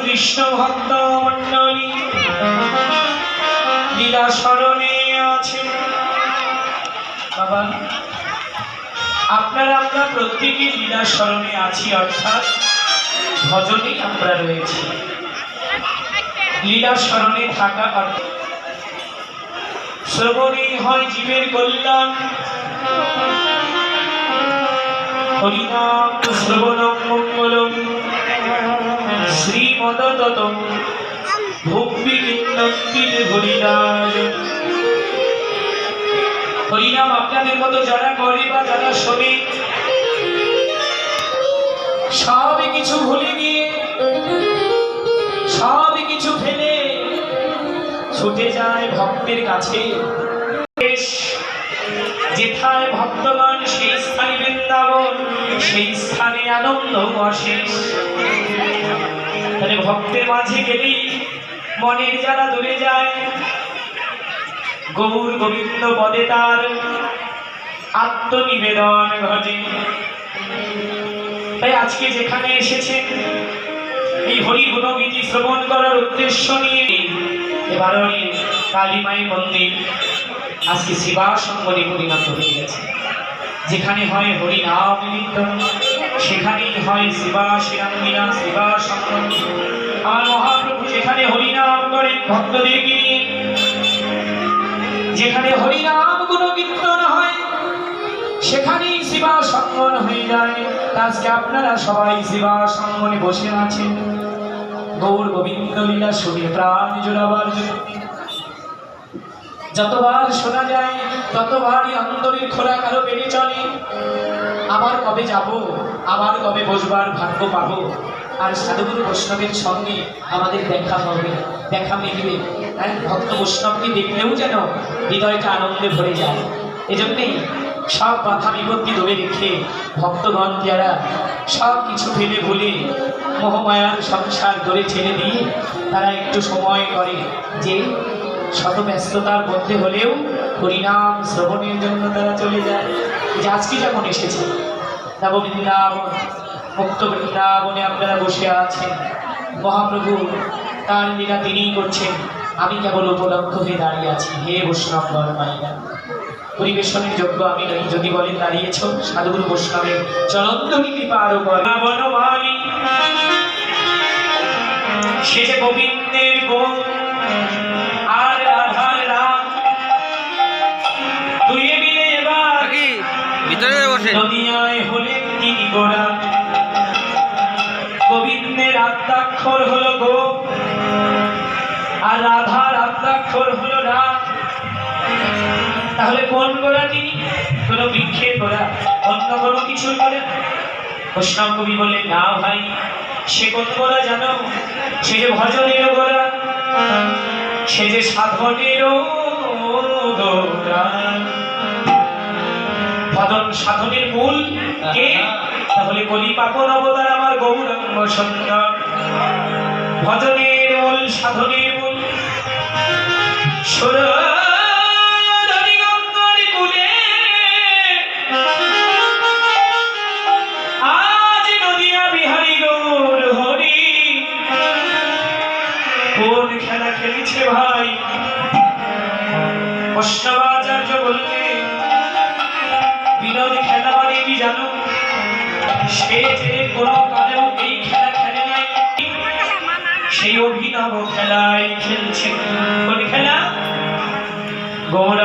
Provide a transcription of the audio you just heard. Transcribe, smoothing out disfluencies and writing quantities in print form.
কৃষ্ণ ভক্ত মণ্ডলী লীলা স্মরণে আছে। বাবা, আপনারা আমরা প্রত্যেকে লীলা স্মরণে আছি, অর্থাৎ ভজনেই আমরা রয়েছি। লীলা স্মরণে থাকা অর্থাৎ শ্রবণেই হয় জীবের কল্যাণ। হরিনাম শ্রবণম মঙ্গলম শ্রীমদততম ভক্তি কিন্নন্তির হরিনাম। হরিনাম আপনাদের মতো যারা করে বা যারা শোনে, সব কিছু ভুলে গিয়ে সব কিছু ফেলে ছুটে যায় ভক্তের কাছে। যেথায় ভক্তগণ সেই স্থানে বৃন্দাবন, সেই স্থানে আনন্দ অশেষ। তাহলে ভক্তের মাঝে গেলেই মনের জ্বালা দূরে যায়, গৌর গোবিন্দ পদে তার আত্মনিবেদন ঘটে। তাই আজকে যেখানে এসেছেন এই হরি গুণগীতি শ্রবণ করার উদ্দেশ্য নিয়ে এবারে কালীমাই মন্দির আজকে সেবাসঙ্গনে পরিণত হয়ে গেছে। যেখানে হয় হরিনাম কীর্তন, সেখানেই হয় সেবা শিরাঙ্গিনা সেবা সঙ্গম। আমার মহাপ্রভু যেখানে হরিনাম করেন ভক্তদেরকে নিয়ে, যেখানে হরিনাম গুণ কীর্তন হয়, সেখানেই সেবা সঙ্গন হয়ে যায়। আজকে আপনারা সবাই সেবা সঙ্গনে বসে আছেন গৌর গোবিন্দ লীলা শুনে প্রাণ জোড়াবার জন্য। যতবার শোনা যায় ততবারই অন্তরের খোরাক আরো বেড়ে চলে। আবার কবে যাব, আবার কবে বসবার ভাগ্য পাবো, আর সাধুগুরু বৈষ্ণবের সঙ্গে আমাদের দেখা হবে, দেখা মিলবে। ভক্ত বৈষ্ণবকে দেখলেও যেন হৃদয়টা আনন্দে ভরে যায়। এজন্যেই সব বাধা বিপত্তি দূরে রেখে ভক্তগণ যারা সব কিছু ফেলে ভুলে মোহমায়ার সংসার ধরে ছেড়ে দিয়ে তারা একটু সময় করে যে শত ব্যস্ততার মধ্যে হলেও হরিনাম শ্রবণের জন্য তারা চলে যায়। যে আজকে যেমন এসেছে নব বৃন্দাবন, মুক্ত বৃন্দাবনে আপনারা বসে আছেন, মহাপ্রভু তার লীলা তিনিই করছেন, আমি কেবল উপলক্ষ হয়ে দাঁড়িয়ে আছি। হে বৈষ্ণব মাইয়া, পরিবেশনের যোগ্য আমি নই। যদি বলেন দাঁড়িয়েছ, সাধুগুরু বৈষ্ণবের চরণধ্বনি কৃপা আরো বনমালী সে যে গোবিন্দের গোপ আর রাধার রাম, দুয়ে মিলে এবার দুনিয়ায় হলেন তিনি গোরা। গোবিন্দের আদ্যাক্ষর হলো গোপ আর রাধার আদ্যাক্ষর হলো রাম। তাহলে কোন গোড়া তিনি? কোনো বৃক্ষের গোড়া, অন্য কোনো কিছুর গোড়া? বৈষ্ণব কবি বললেন, না ভাই, সে কোন গোড়া জানো? সে যে ভজনেরও গোড়া, সে যে সাধনেরও গোড়া। ভজন সাধনের মূল কে? তাহলে কলি পাপন অবতার আমার গৌরাঙ্গ সুন্দর। ভজনের মূল, সাধনের মূল খেলা খেলেছে ভাই। বৈষ্ণবাচার্য বললে বিনোদ খেলা মানে কি জানো? সে যে কোনো কালেও এই খেলা খেলে নাই, সেই অভিনব খেলায় খেলছে। কোন খেলা? গৌর